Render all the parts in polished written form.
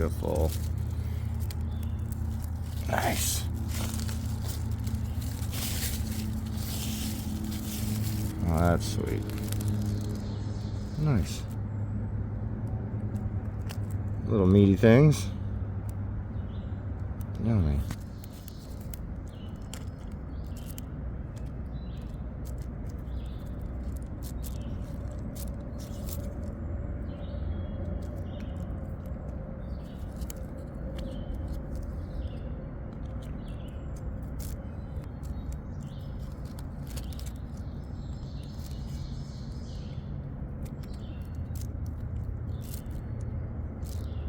beautiful. Nice. Oh, that's sweet. Nice. Little meaty things. Yummy.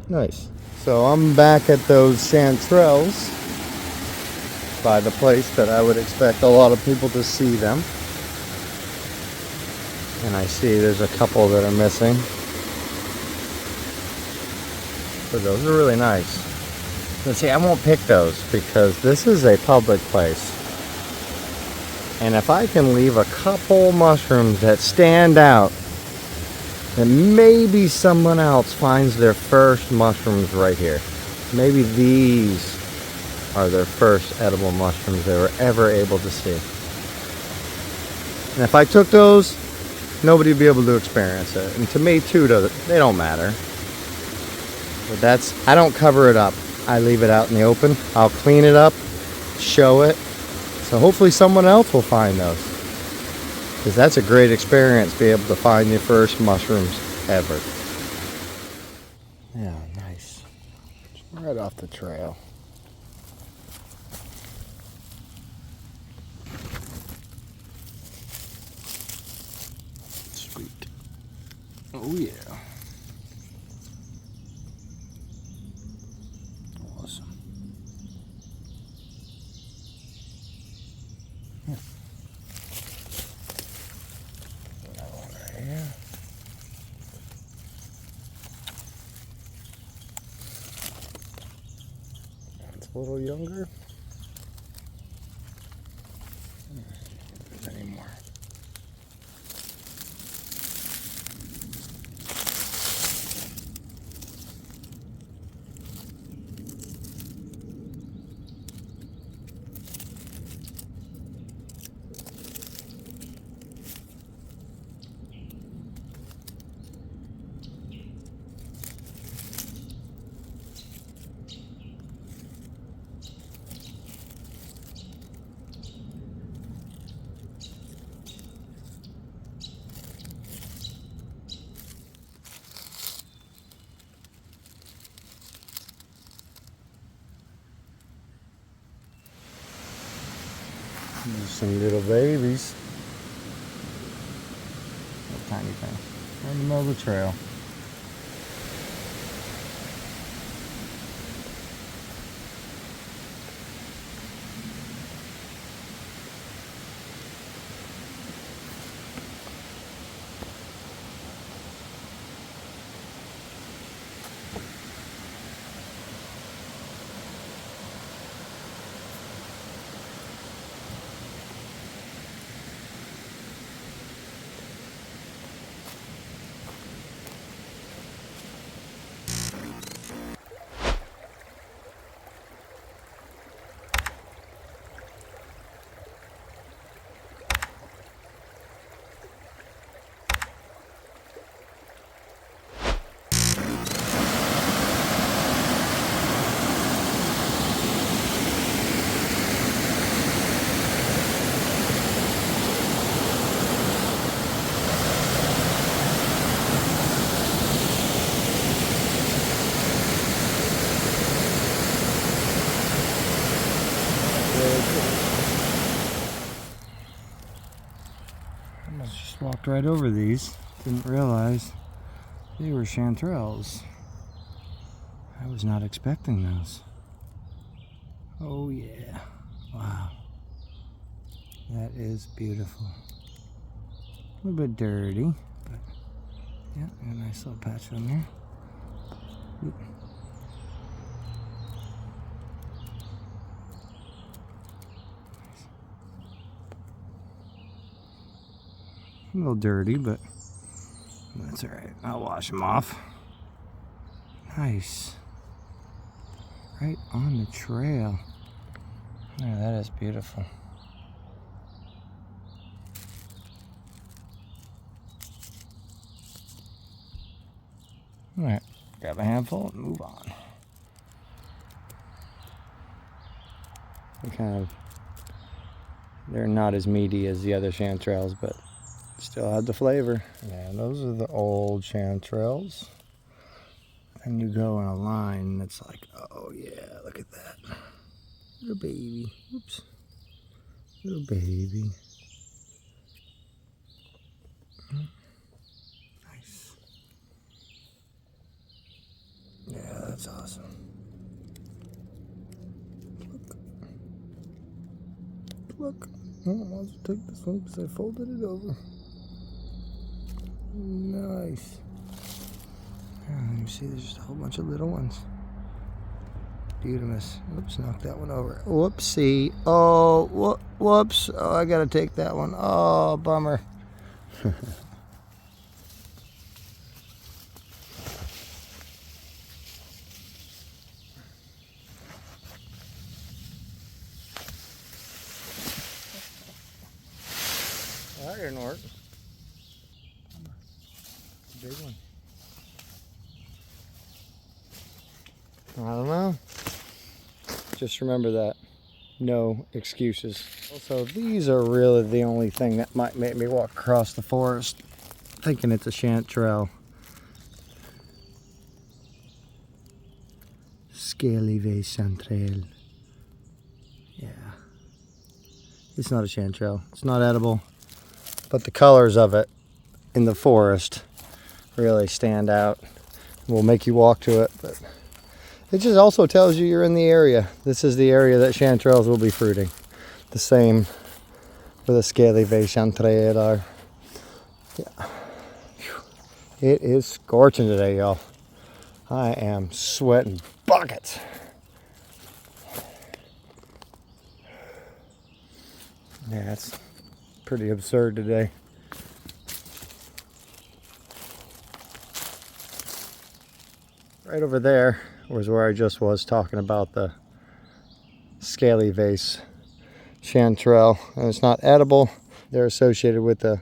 Nice. So I'm back at those Chanterelles by the place that I would expect a lot of people to see them. And I see there's a couple that are missing. So those are really nice. But see, I won't pick those because this is a public place. And if I can leave a couple mushrooms that stand out, and maybe someone else finds their first mushrooms right here. Maybe these are their first edible mushrooms they were ever able to see. And if I took those, nobody would be able to experience it. And to me too, they don't matter. But I don't cover it up. I leave it out in the open. I'll clean it up, show it. So hopefully someone else will find those. Because that's a great experience, be able to find your first mushrooms ever. Yeah, nice. Right off the trail. Sweet. Oh yeah. Awesome. Yeah. Yeah. It's a little younger. Any more? There's some little babies. A tiny thing. Right in the middle of the trail. Almost just walked right over these. Didn't realize they were chanterelles. I was not expecting those. Oh yeah. Wow. That is beautiful. A little bit dirty, but yeah, a nice little patch on there. Oop. A little dirty, but that's alright. I'll wash them off. Nice. right on the trail. Yeah, that is beautiful. All right, grab a handful and move on. They're not as meaty as the other chanterelles, but still have the flavor. Yeah, those are the old chanterelles. And you go in a line and it's like, oh yeah, look at that. Little baby. Oops. Little baby. Nice. Yeah, that's awesome. Look. Oh, I'll take this one because I folded it over. Nice. Yeah, you see there's just a whole bunch of little ones. Beautimous. Oops, knocked that one over. Whoopsie. Oh, whoops. Oh, I gotta take that one. Oh, bummer. That didn't work. Big one. I don't know. Just remember that. No excuses. Also, these are really the only thing that might make me walk across the forest thinking it's a chanterelle. Scaly vase chanterelle. Yeah. It's not a chanterelle. It's not edible. But the colors of it in the forest really stand out. Will make you walk to it, but it just also tells you you're in the area. This is the area that chanterelles will be fruiting. The same for the scaly vase chanterelle are. Yeah. It is scorching today, y'all. I am sweating buckets. Yeah, it's pretty absurd today. Right over there was where I just was talking about the scaly vase chanterelle. And it's not edible. They're associated with the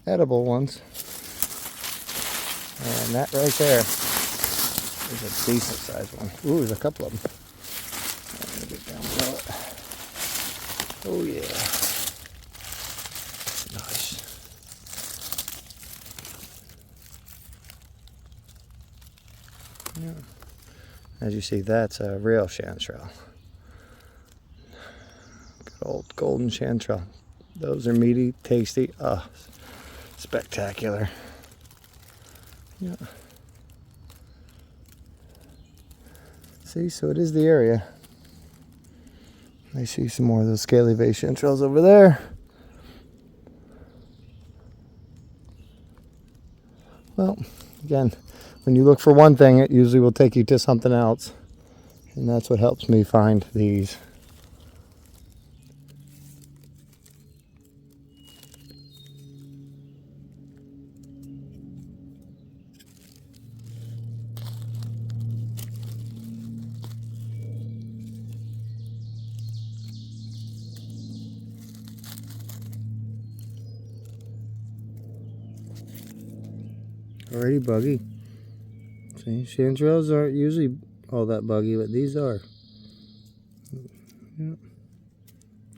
edible ones. And that right there is a decent sized one. Ooh, there's a couple of them. I'm gonna get down below it. Oh yeah. Nice. Yeah. As you see, that's a real chanterelle. Good old golden chanterelle. Those are meaty, tasty. Oh, spectacular. Yeah. See, so it is the area. I see some more of those scaly vase chanterelles over there. Well, again, when you look for one thing, it usually will take you to something else. And that's what helps me find these. Already buggy. See, chanterelles aren't usually all that buggy, but these are. Yep.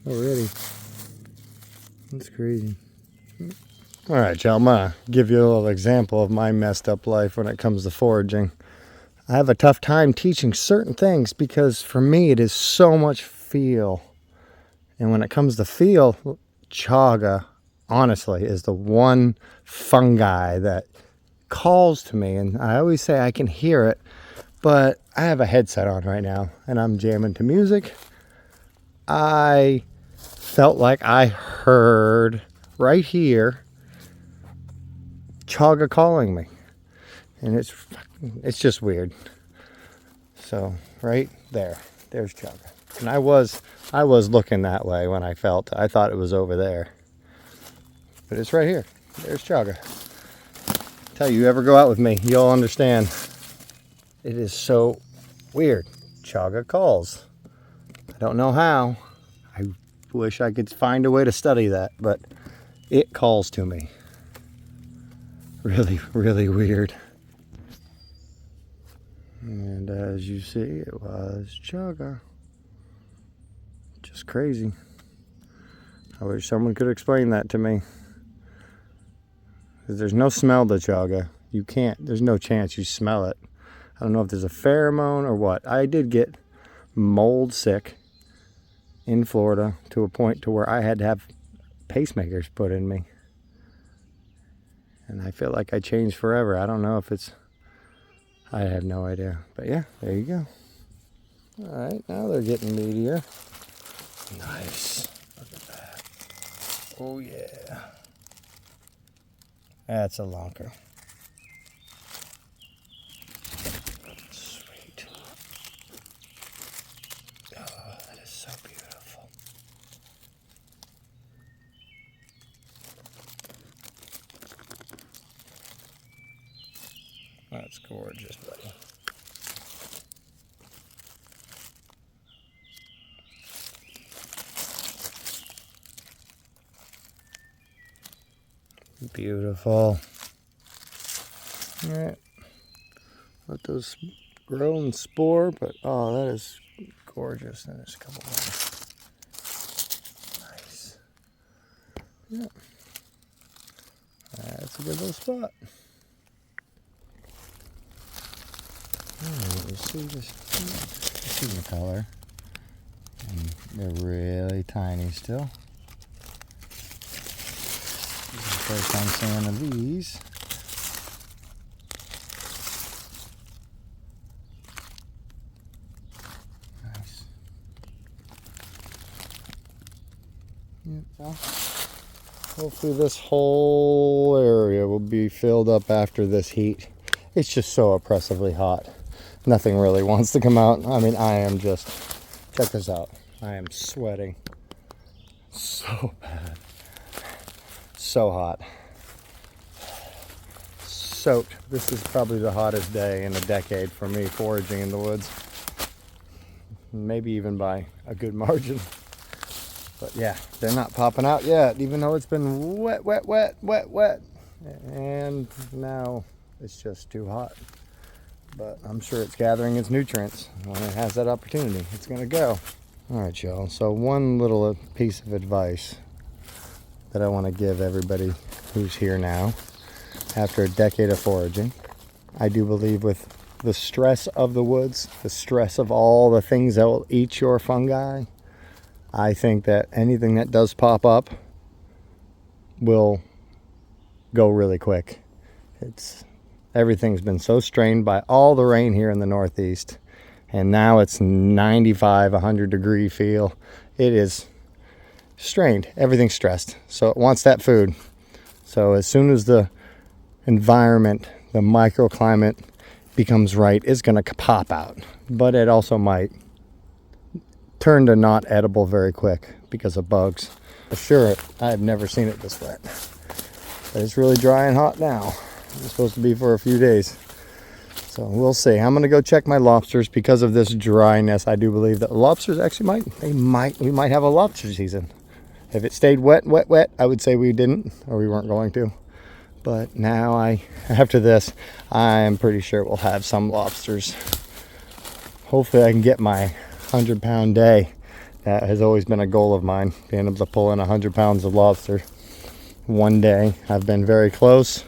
Already. That's crazy. Alright, y'all, I'm gonna give you a little example of my messed up life when it comes to foraging. I have a tough time teaching certain things because for me it is so much feel. And when it comes to feel, chaga, honestly, is the one fungi that calls to me. And I always say I can hear it, but I have a headset on right now and I'm jamming to music. I felt like I heard right here chaga calling me. And it's just weird. So right there's chaga. And I was looking that way when I thought it was over there. But it's right here. There's chaga. Tell you ever go out with me, you'll understand. It is so weird. chaga calls. I don't know how. I wish I could find a way to study that, but it calls to me. Really, really weird. And as you see, it was chaga. Just crazy. I wish someone could explain that to me. There's no smell to chaga. You can't, there's no chance you smell it. I don't know if there's a pheromone or what. I did get mold sick in Florida to a point to where I had to have pacemakers put in me. And I feel like I changed forever. I don't know if it's, I have no idea. But yeah, there you go. All right, now they're getting meatier. Nice. Look at that. Oh yeah. That's a lonker. Sweet. Oh, that is so beautiful. That's gorgeous, buddy. Beautiful. All right. Let those grow and spore, but oh, that is gorgeous. And there's a couple more. Nice. Yeah. That's a good little spot. Oh, you see this? You see the color. And they're really tiny still. First time seeing of these. Nice. Yep. Well, hopefully this whole area will be filled up after this heat. It's just so oppressively hot. Nothing really wants to come out. I mean, I am just, check this out. I am sweating so bad. So hot. Soaked. This is probably the hottest day in a decade for me foraging in the woods. Maybe even by a good margin. But yeah, they're not popping out yet, even though it's been wet, wet, wet, wet, wet. And now it's just too hot. But I'm sure it's gathering its nutrients. When it has that opportunity, it's gonna go. All right, y'all. So one little piece of advice that I want to give everybody who's here now after a decade of foraging. I do believe with the stress of the woods, the stress of all the things that will eat your fungi, I think that anything that does pop up will go really quick. Everything's been so strained by all the rain here in the Northeast, and now it's 95, 100 degree feel. It is strained. Everything's stressed, so it wants that food. So as soon as the environment, the microclimate becomes right, it's going to pop out. But it also might turn to not edible very quick because of bugs. Sure, I have never seen it this wet. But it's really dry and hot now. It's supposed to be for a few days. So we'll see. I'm going to go check my lobsters. Because of this dryness, I do believe that lobsters actually we might have a lobster season. If it stayed wet, wet, wet, I would say we didn't, or we weren't going to. But now after this, I'm pretty sure we'll have some lobsters. Hopefully I can get my 100-pound day. That has always been a goal of mine, being able to pull in 100 pounds of lobster one day. I've been very close,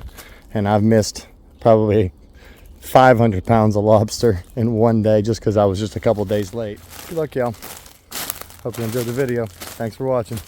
and I've missed probably 500 pounds of lobster in one day just because I was just a couple days late. Good luck, y'all. Hope you enjoyed the video. Thanks for watching.